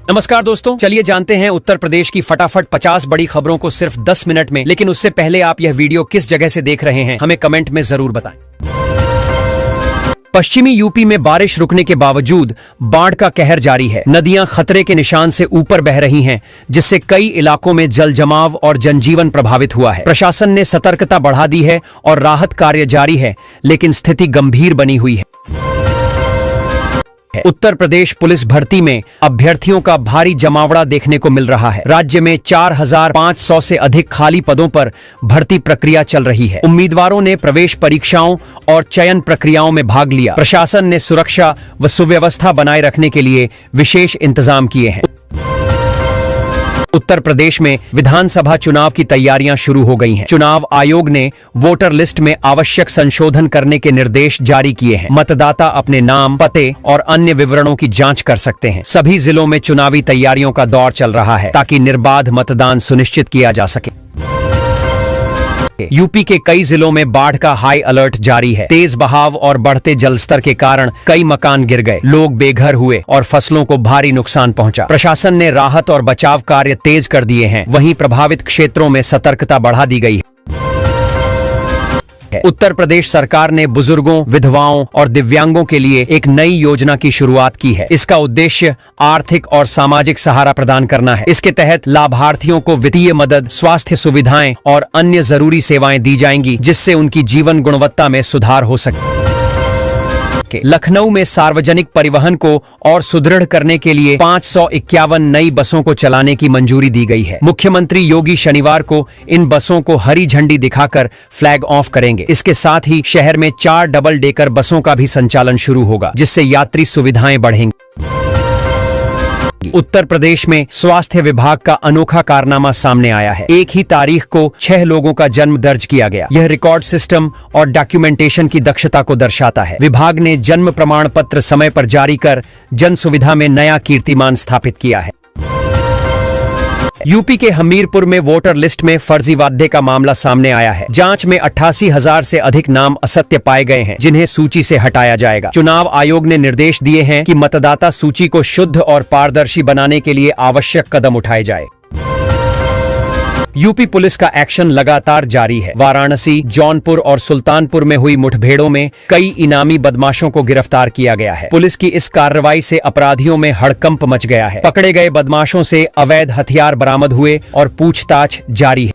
नमस्कार दोस्तों, चलिए जानते हैं उत्तर प्रदेश की फटाफट 50 बड़ी खबरों को सिर्फ 10 मिनट में। लेकिन उससे पहले आप यह वीडियो किस जगह से देख रहे हैं हमें कमेंट में जरूर बताएं। पश्चिमी यूपी में बारिश रुकने के बावजूद बाढ़ का कहर जारी है। नदियां खतरे के निशान से ऊपर बह रही हैं, जिससे कई इलाकों में जल जमाव और जनजीवन प्रभावित हुआ है। प्रशासन ने सतर्कता बढ़ा दी है और राहत कार्य जारी है, लेकिन स्थिति गंभीर बनी हुई है। उत्तर प्रदेश पुलिस भर्ती में अभ्यर्थियों का भारी जमावड़ा देखने को मिल रहा है। राज्य में 4500 से अधिक खाली पदों पर भर्ती प्रक्रिया चल रही है। उम्मीदवारों ने प्रवेश परीक्षाओं और चयन प्रक्रियाओं में भाग लिया। प्रशासन ने सुरक्षा व सुव्यवस्था बनाए रखने के लिए विशेष इंतजाम किए हैं। उत्तर प्रदेश में विधानसभा चुनाव की तैयारियां शुरू हो गई हैं। चुनाव आयोग ने वोटर लिस्ट में आवश्यक संशोधन करने के निर्देश जारी किए हैं। मतदाता अपने नाम, पते और अन्य विवरणों की जांच कर सकते हैं। सभी जिलों में चुनावी तैयारियों का दौर चल रहा है ताकि निर्बाध मतदान सुनिश्चित किया जा सके। यूपी के कई जिलों में बाढ़ का हाई अलर्ट जारी है। तेज बहाव और बढ़ते जलस्तर के कारण कई मकान गिर गए, लोग बेघर हुए और फसलों को भारी नुकसान पहुंचा। प्रशासन ने राहत और बचाव कार्य तेज कर दिए हैं। वहीं प्रभावित क्षेत्रों में सतर्कता बढ़ा दी गई है। उत्तर प्रदेश सरकार ने बुजुर्गों, विधवाओं और दिव्यांगों के लिए एक नई योजना की शुरुआत की है। इसका उद्देश्य आर्थिक और सामाजिक सहारा प्रदान करना है। इसके तहत लाभार्थियों को वित्तीय मदद, स्वास्थ्य सुविधाएं और अन्य जरूरी सेवाएं दी जाएंगी, जिससे उनकी जीवन गुणवत्ता में सुधार हो सके। लखनऊ में सार्वजनिक परिवहन को और सुदृढ़ करने के लिए 551 नई बसों को चलाने की मंजूरी दी गई है। मुख्यमंत्री योगी शनिवार को इन बसों को हरी झंडी दिखाकर फ्लैग ऑफ करेंगे। इसके साथ ही शहर में 4 डबल डेकर बसों का भी संचालन शुरू होगा, जिससे यात्री सुविधाएं बढ़ेंगी। उत्तर प्रदेश में स्वास्थ्य विभाग का अनोखा कारनामा सामने आया है। एक ही तारीख को 6 लोगों का जन्म दर्ज किया गया। यह रिकॉर्ड सिस्टम और डॉक्यूमेंटेशन की दक्षता को दर्शाता है। विभाग ने जन्म प्रमाण पत्र समय पर जारी कर जन सुविधा में नया कीर्तिमान स्थापित किया है। यूपी के हमीरपुर में वोटर लिस्ट में फर्जीवादे का मामला सामने आया है। जांच में 88,000 से अधिक नाम असत्य पाए गए हैं, जिन्हें सूची से हटाया जाएगा। चुनाव आयोग ने निर्देश दिए हैं कि मतदाता सूची को शुद्ध और पारदर्शी बनाने के लिए आवश्यक कदम उठाए जाए। यूपी पुलिस का एक्शन लगातार जारी है। वाराणसी, जौनपुर और सुल्तानपुर में हुई मुठभेड़ों में कई इनामी बदमाशों को गिरफ्तार किया गया है। पुलिस की इस कार्रवाई से अपराधियों में हड़कंप मच गया है। पकड़े गए बदमाशों से अवैध हथियार बरामद हुए और पूछताछ जारी है।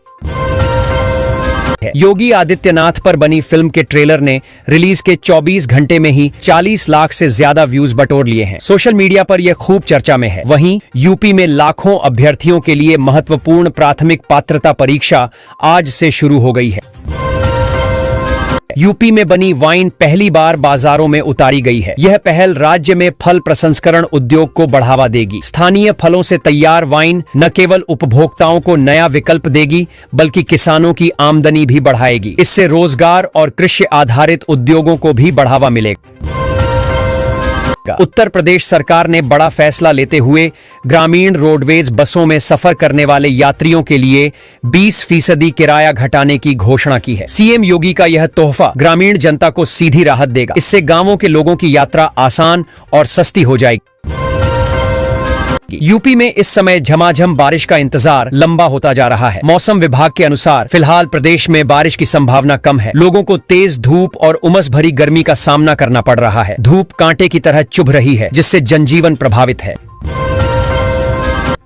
योगी आदित्यनाथ पर बनी फिल्म के ट्रेलर ने रिलीज के 24 घंटे में ही 40 लाख से ज्यादा व्यूज बटोर लिए हैं। सोशल मीडिया पर यह खूब चर्चा में है। वहीं यूपी में लाखों अभ्यर्थियों के लिए महत्वपूर्ण प्राथमिक पात्रता परीक्षा आज से शुरू हो गई है। यूपी में बनी वाइन पहली बार बाजारों में उतारी गई है। यह पहल राज्य में फल प्रसंस्करण उद्योग को बढ़ावा देगी। स्थानीय फलों से तैयार वाइन न केवल उपभोक्ताओं को नया विकल्प देगी, बल्कि किसानों की आमदनी भी बढ़ाएगी। इससे रोजगार और कृषि आधारित उद्योगों को भी बढ़ावा मिलेगा। उत्तर प्रदेश सरकार ने बड़ा फैसला लेते हुए ग्रामीण रोडवेज बसों में सफर करने वाले यात्रियों के लिए 20% किराया घटाने की घोषणा की है। सीएम योगी का यह तोहफा ग्रामीण जनता को सीधी राहत देगा। इससे गांवों के लोगों की यात्रा आसान और सस्ती हो जाएगी। यूपी में इस समय झमाझम बारिश का इंतजार लंबा होता जा रहा है। मौसम विभाग के अनुसार फिलहाल प्रदेश में बारिश की संभावना कम है। लोगों को तेज धूप और उमस भरी गर्मी का सामना करना पड़ रहा है। धूप कांटे की तरह चुभ रही है, जिससे जनजीवन प्रभावित है।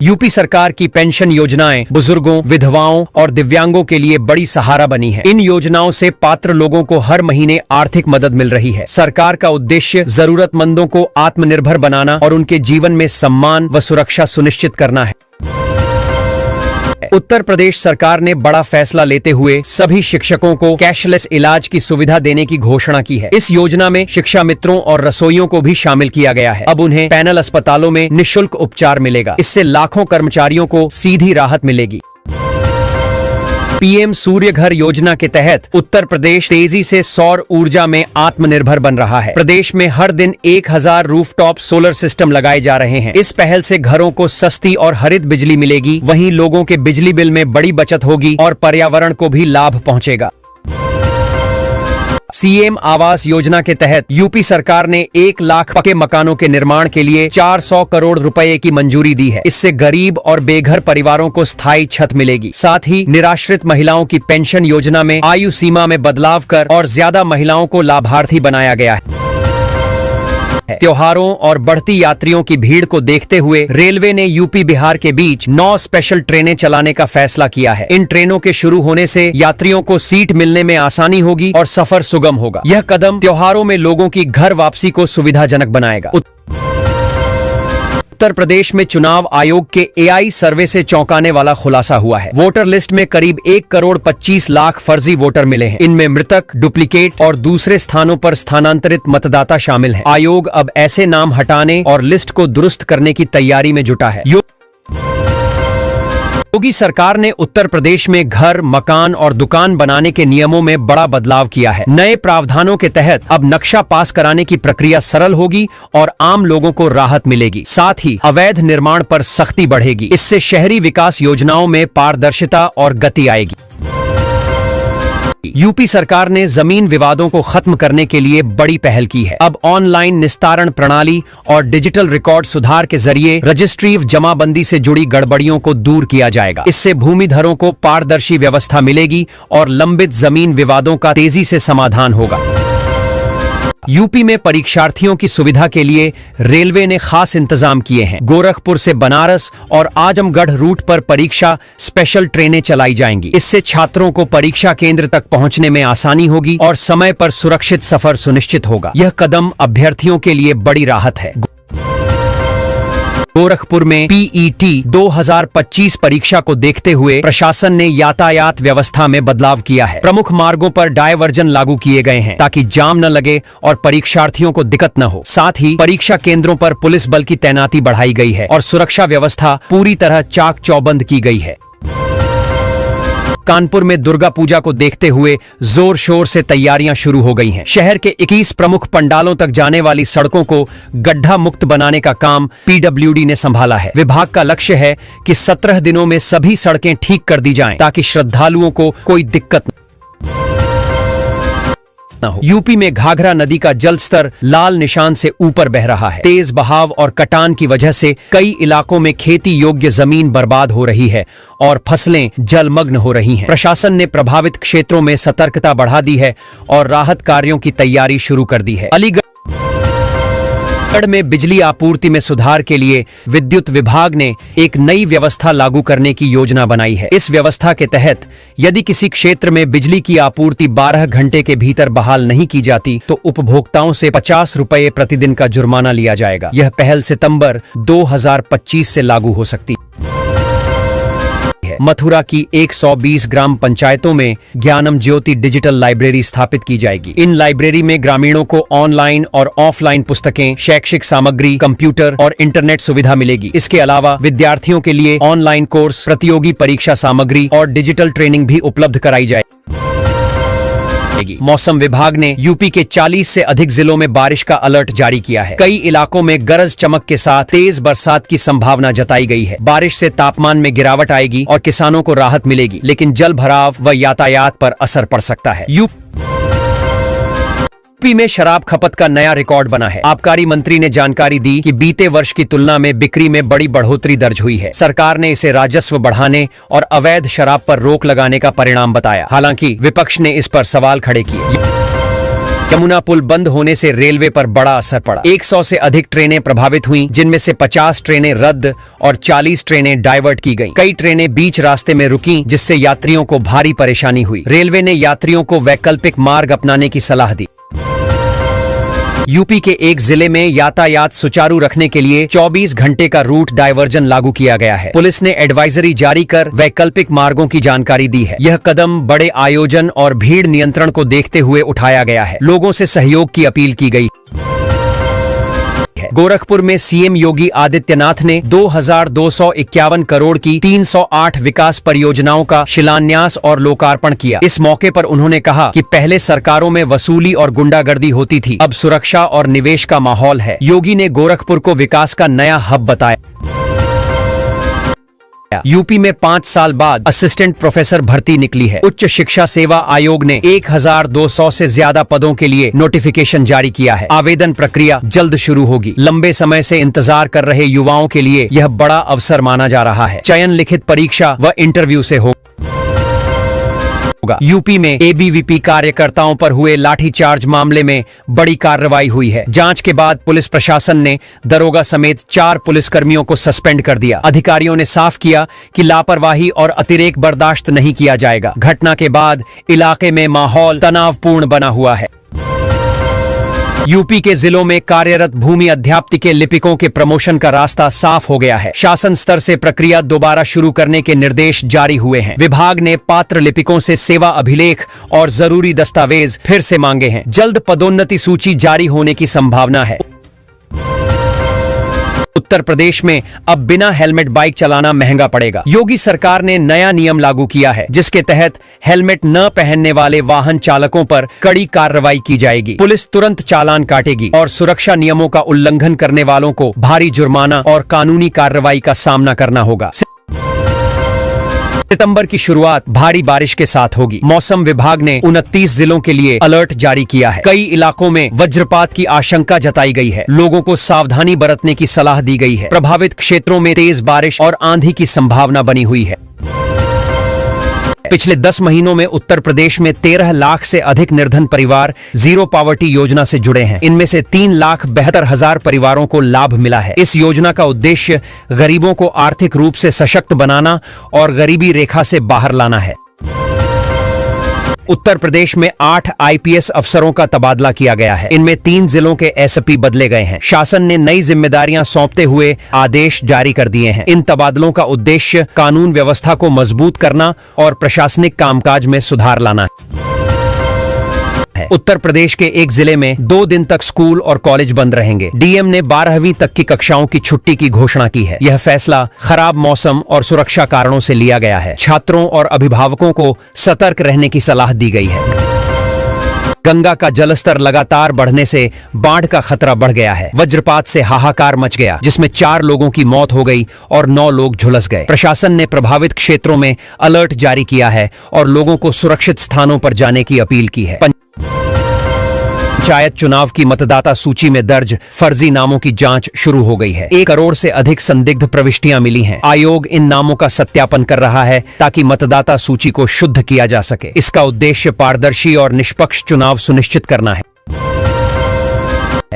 यूपी सरकार की पेंशन योजनाएं बुजुर्गों, विधवाओं और दिव्यांगों के लिए बड़ी सहारा बनी है। इन योजनाओं से पात्र लोगों को हर महीने आर्थिक मदद मिल रही है। सरकार का उद्देश्य जरूरतमंदों को आत्मनिर्भर बनाना और उनके जीवन में सम्मान व सुरक्षा सुनिश्चित करना है। उत्तर प्रदेश सरकार ने बड़ा फैसला लेते हुए सभी शिक्षकों को कैशलेस इलाज की सुविधा देने की घोषणा की है। इस योजना में शिक्षा मित्रों और रसोइयों को भी शामिल किया गया है। अब उन्हें पैनल अस्पतालों में निःशुल्क उपचार मिलेगा। इससे लाखों कर्मचारियों को सीधी राहत मिलेगी। पीएम सूर्य घर योजना के तहत उत्तर प्रदेश तेजी से सौर ऊर्जा में आत्मनिर्भर बन रहा है। प्रदेश में हर दिन 1000 रूफटॉप सोलर सिस्टम लगाए जा रहे हैं। इस पहल से घरों को सस्ती और हरित बिजली मिलेगी। वहीं लोगों के बिजली बिल में बड़ी बचत होगी और पर्यावरण को भी लाभ पहुंचेगा। सीएम आवास योजना के तहत यूपी सरकार ने 1 लाख पक्के मकानों के निर्माण के लिए 400 करोड़ रुपए की मंजूरी दी है। इससे गरीब और बेघर परिवारों को स्थायी छत मिलेगी। साथ ही निराश्रित महिलाओं की पेंशन योजना में आयु सीमा में बदलाव कर और ज्यादा महिलाओं को लाभार्थी बनाया गया है। त्योहारों और बढ़ती यात्रियों की भीड़ को देखते हुए रेलवे ने यूपी बिहार के बीच 9 स्पेशल ट्रेनें चलाने का फैसला किया है। इन ट्रेनों के शुरू होने से यात्रियों को सीट मिलने में आसानी होगी और सफर सुगम होगा। यह कदम त्योहारों में लोगों की घर वापसी को सुविधाजनक बनाएगा। उत्तर प्रदेश में चुनाव आयोग के एआई सर्वे से चौंकाने वाला खुलासा हुआ है। वोटर लिस्ट में करीब 1 करोड़ 25 लाख फर्जी वोटर मिले हैं। इनमें मृतक, डुप्लीकेट और दूसरे स्थानों पर स्थानांतरित मतदाता शामिल हैं। आयोग अब ऐसे नाम हटाने और लिस्ट को दुरुस्त करने की तैयारी में जुटा है। योगी सरकार ने उत्तर प्रदेश में घर, मकान और दुकान बनाने के नियमों में बड़ा बदलाव किया है। नए प्रावधानों के तहत अब नक्शा पास कराने की प्रक्रिया सरल होगी और आम लोगों को राहत मिलेगी। साथ ही अवैध निर्माण पर सख्ती बढ़ेगी। इससे शहरी विकास योजनाओं में पारदर्शिता और गति आएगी। यूपी सरकार ने जमीन विवादों को खत्म करने के लिए बड़ी पहल की है। अब ऑनलाइन निस्तारण प्रणाली और डिजिटल रिकॉर्ड सुधार के जरिए रजिस्ट्री जमाबंदी से जुड़ी गड़बड़ियों को दूर किया जाएगा। इससे भूमिधरों को पारदर्शी व्यवस्था मिलेगी और लंबित जमीन विवादों का तेजी से समाधान होगा। यूपी में परीक्षार्थियों की सुविधा के लिए रेलवे ने खास इंतजाम किए हैं। गोरखपुर से बनारस और आजमगढ़ रूट पर परीक्षा स्पेशल ट्रेनें चलाई जाएंगी। इससे छात्रों को परीक्षा केंद्र तक पहुंचने में आसानी होगी और समय पर सुरक्षित सफर सुनिश्चित होगा। यह कदम अभ्यर्थियों के लिए बड़ी राहत है। गोरखपुर में पीईटी 2025 परीक्षा को देखते हुए प्रशासन ने यातायात व्यवस्था में बदलाव किया है। प्रमुख मार्गों पर डायवर्जन लागू किए गए हैं ताकि जाम न लगे और परीक्षार्थियों को दिक्कत न हो। साथ ही परीक्षा केंद्रों पर पुलिस बल की तैनाती बढ़ाई गई है और सुरक्षा व्यवस्था पूरी तरह चाक चौबंद की गई है। कानपुर में दुर्गा पूजा को देखते हुए जोर शोर से तैयारियां शुरू हो गई हैं। शहर के 21 प्रमुख पंडालों तक जाने वाली सड़कों को गड्ढा मुक्त बनाने का काम पीडब्ल्यूडी ने संभाला है। विभाग का लक्ष्य है कि 17 दिनों में सभी सड़कें ठीक कर दी जाएं ताकि श्रद्धालुओं को कोई दिक्कत न हो। यूपी में घाघरा नदी का जलस्तर लाल निशान से ऊपर बह रहा है। तेज बहाव और कटान की वजह से कई इलाकों में खेती योग्य जमीन बर्बाद हो रही है और फसलें जलमग्न हो रही हैं। प्रशासन ने प्रभावित क्षेत्रों में सतर्कता बढ़ा दी है और राहत कार्यों की तैयारी शुरू कर दी है। अलीगढ़ में बिजली आपूर्ति में सुधार के लिए विद्युत विभाग ने एक नई व्यवस्था लागू करने की योजना बनाई है। इस व्यवस्था के तहत यदि किसी क्षेत्र में बिजली की आपूर्ति 12 घंटे के भीतर बहाल नहीं की जाती तो उपभोक्ताओं से 50 रुपए प्रतिदिन का जुर्माना लिया जाएगा। यह पहल सितंबर 2025 से लागू हो सकती है। मथुरा की 120 ग्राम पंचायतों में ज्ञानम ज्योति डिजिटल लाइब्रेरी स्थापित की जाएगी। इन लाइब्रेरी में ग्रामीणों को ऑनलाइन और ऑफलाइन पुस्तकें, शैक्षिक सामग्री, कंप्यूटर और इंटरनेट सुविधा मिलेगी। इसके अलावा विद्यार्थियों के लिए ऑनलाइन कोर्स, प्रतियोगी परीक्षा सामग्री और डिजिटल ट्रेनिंग भी उपलब्ध कराई जाएगी। मौसम विभाग ने यूपी के 40 से अधिक जिलों में बारिश का अलर्ट जारी किया है। कई इलाकों में गरज चमक के साथ तेज बरसात की संभावना जताई गई है। बारिश से तापमान में गिरावट आएगी और किसानों को राहत मिलेगी, लेकिन जल भराव व यातायात पर असर पड़ सकता है। यूपी में शराब खपत का नया रिकॉर्ड बना है। आबकारी मंत्री ने जानकारी दी कि बीते वर्ष की तुलना में बिक्री में बड़ी बढ़ोतरी दर्ज हुई है। सरकार ने इसे राजस्व बढ़ाने और अवैध शराब पर रोक लगाने का परिणाम बताया। हालांकि विपक्ष ने इस पर सवाल खड़े किए। यमुना पुल बंद होने से रेलवे पर बड़ा असर पड़ा। 100 से अधिक ट्रेनें प्रभावित हुईं, जिनमें से 50 ट्रेनें रद्द और 40 ट्रेनें डाइवर्ट की गईं। कई ट्रेनें बीच रास्ते में रुकीं, जिससे यात्रियों को भारी परेशानी हुई। रेलवे ने यात्रियों को वैकल्पिक मार्ग अपनाने की सलाह दी। यूपी के एक जिले में यातायात सुचारू रखने के लिए 24 घंटे का रूट डायवर्जन लागू किया गया है। पुलिस ने एडवाइजरी जारी कर वैकल्पिक मार्गों की जानकारी दी है। यह कदम बड़े आयोजन और भीड़ नियंत्रण को देखते हुए उठाया गया है। लोगों से सहयोग की अपील की गई। गोरखपुर में सीएम योगी आदित्यनाथ ने 2251 करोड़ की 308 विकास परियोजनाओं का शिलान्यास और लोकार्पण किया। इस मौके पर उन्होंने कहा कि पहले सरकारों में वसूली और गुंडागर्दी होती थी, अब सुरक्षा और निवेश का माहौल है। योगी ने गोरखपुर को विकास का नया हब बताया। यूपी में 5 साल बाद असिस्टेंट प्रोफेसर भर्ती निकली है। उच्च शिक्षा सेवा आयोग ने 1200 से ज्यादा पदों के लिए नोटिफिकेशन जारी किया है। आवेदन प्रक्रिया जल्द शुरू होगी। लंबे समय से इंतजार कर रहे युवाओं के लिए यह बड़ा अवसर माना जा रहा है। चयन लिखित परीक्षा व इंटरव्यू से होगा। यूपी में एबीवीपी कार्यकर्ताओं पर हुए लाठीचार्ज मामले में बड़ी कार्रवाई हुई है। जांच के बाद पुलिस प्रशासन ने दरोगा समेत 4 पुलिसकर्मियों को सस्पेंड कर दिया। अधिकारियों ने साफ किया कि लापरवाही और अतिरेक बर्दाश्त नहीं किया जाएगा। घटना के बाद इलाके में माहौल तनावपूर्ण बना हुआ है। यूपी के जिलों में कार्यरत भूमि अध्याप्ति के लिपिकों के प्रमोशन का रास्ता साफ हो गया है। शासन स्तर से प्रक्रिया दोबारा शुरू करने के निर्देश जारी हुए हैं। विभाग ने पात्र लिपिकों से सेवा अभिलेख और जरूरी दस्तावेज फिर से मांगे हैं। जल्द पदोन्नति सूची जारी होने की संभावना है। उत्तर प्रदेश में अब बिना हेलमेट बाइक चलाना महंगा पड़ेगा। योगी सरकार ने नया नियम लागू किया है, जिसके तहत हेलमेट न पहनने वाले वाहन चालकों पर कड़ी कार्रवाई की जाएगी। पुलिस तुरंत चालान काटेगी और सुरक्षा नियमों का उल्लंघन करने वालों को भारी जुर्माना और कानूनी कार्रवाई का सामना करना होगा। सितंबर की शुरुआत भारी बारिश के साथ होगी। मौसम विभाग ने 29 जिलों के लिए अलर्ट जारी किया है। कई इलाकों में वज्रपात की आशंका जताई गई है। लोगों को सावधानी बरतने की सलाह दी गई है। प्रभावित क्षेत्रों में तेज बारिश और आंधी की संभावना बनी हुई है। पिछले 10 महीनों में उत्तर प्रदेश में 13 लाख से अधिक निर्धन परिवार जीरो पॉवर्टी योजना से जुड़े हैं। इनमें से 3,72,000 परिवारों को लाभ मिला है। इस योजना का उद्देश्य गरीबों को आर्थिक रूप से सशक्त बनाना और गरीबी रेखा से बाहर लाना है। उत्तर प्रदेश में 8 आईपीएस अफसरों का तबादला किया गया है। इनमें 3 जिलों के एसपी बदले गए हैं। शासन ने नई जिम्मेदारियां सौंपते हुए आदेश जारी कर दिए हैं। इन तबादलों का उद्देश्य कानून व्यवस्था को मजबूत करना और प्रशासनिक कामकाज में सुधार लाना है। उत्तर प्रदेश के एक जिले में 2 दिन तक स्कूल और कॉलेज बंद रहेंगे। डीएम ने 12वीं तक की कक्षाओं की छुट्टी की घोषणा की है। यह फैसला खराब मौसम और सुरक्षा कारणों से लिया गया है। छात्रों और अभिभावकों को सतर्क रहने की सलाह दी गई है। गंगा का जलस्तर लगातार बढ़ने से बाढ़ का खतरा बढ़ गया है। वज्रपात से हाहाकार मच गया, जिसमें 4 लोगों की मौत हो गई और 9 लोग झुलस गए। प्रशासन ने प्रभावित क्षेत्रों में अलर्ट जारी किया है और लोगों को सुरक्षित स्थानों पर जाने की अपील की है। पंचायत चुनाव की मतदाता सूची में दर्ज फर्जी नामों की जांच शुरू हो गई है। 1 करोड़ से अधिक संदिग्ध प्रविष्टियां मिली हैं। आयोग इन नामों का सत्यापन कर रहा है ताकि मतदाता सूची को शुद्ध किया जा सके। इसका उद्देश्य पारदर्शी और निष्पक्ष चुनाव सुनिश्चित करना है।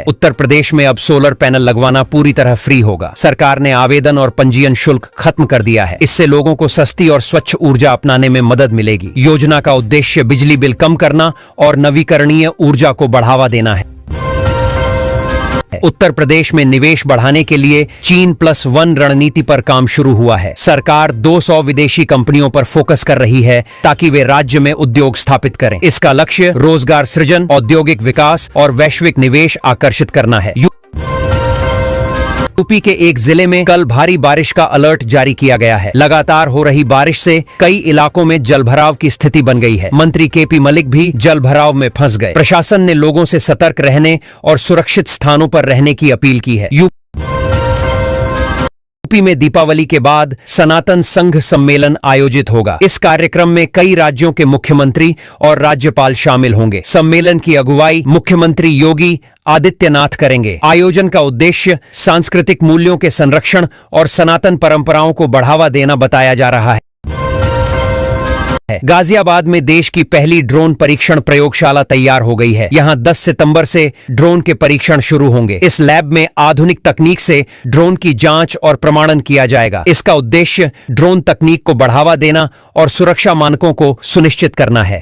उत्तर प्रदेश में अब सोलर पैनल लगवाना पूरी तरह फ्री होगा। सरकार ने आवेदन और पंजीयन शुल्क खत्म कर दिया है। इससे लोगों को सस्ती और स्वच्छ ऊर्जा अपनाने में मदद मिलेगी। योजना का उद्देश्य बिजली बिल कम करना और नवीकरणीय ऊर्जा को बढ़ावा देना है। उत्तर प्रदेश में निवेश बढ़ाने के लिए China+1 रणनीति पर काम शुरू हुआ है। सरकार 200 विदेशी कंपनियों पर फोकस कर रही है ताकि वे राज्य में उद्योग स्थापित करें। इसका लक्ष्य रोजगार सृजन, औद्योगिक विकास और वैश्विक निवेश आकर्षित करना है। यूपी के एक जिले में कल भारी बारिश का अलर्ट जारी किया गया है। लगातार हो रही बारिश से कई इलाकों में जलभराव की स्थिति बन गई है। मंत्री केपी मलिक भी जलभराव में फंस गए। प्रशासन ने लोगों से सतर्क रहने और सुरक्षित स्थानों पर रहने की अपील की है। यूपी में दीपावली के बाद सनातन संघ सम्मेलन आयोजित होगा। इस कार्यक्रम में कई राज्यों के मुख्यमंत्री और राज्यपाल शामिल होंगे। सम्मेलन की अगुवाई मुख्यमंत्री योगी आदित्यनाथ करेंगे। आयोजन का उद्देश्य सांस्कृतिक मूल्यों के संरक्षण और सनातन परंपराओं को बढ़ावा देना बताया जा रहा है। गाजियाबाद में देश की पहली ड्रोन परीक्षण प्रयोगशाला तैयार हो गई है। यहां 10 सितंबर से ड्रोन के परीक्षण शुरू होंगे। इस लैब में आधुनिक तकनीक से ड्रोन की जांच और प्रमाणन किया जाएगा। इसका उद्देश्य ड्रोन तकनीक को बढ़ावा देना और सुरक्षा मानकों को सुनिश्चित करना है।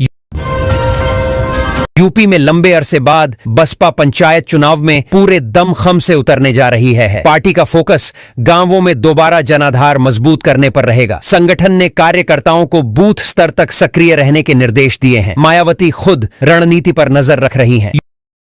यूपी में लंबे अरसे बाद बसपा पंचायत चुनाव में पूरे दमखम से उतरने जा रही है। पार्टी का फोकस गांवों में दोबारा जनाधार मजबूत करने पर रहेगा। संगठन ने कार्यकर्ताओं को बूथ स्तर तक सक्रिय रहने के निर्देश दिए हैं। मायावती खुद रणनीति पर नजर रख रही हैं।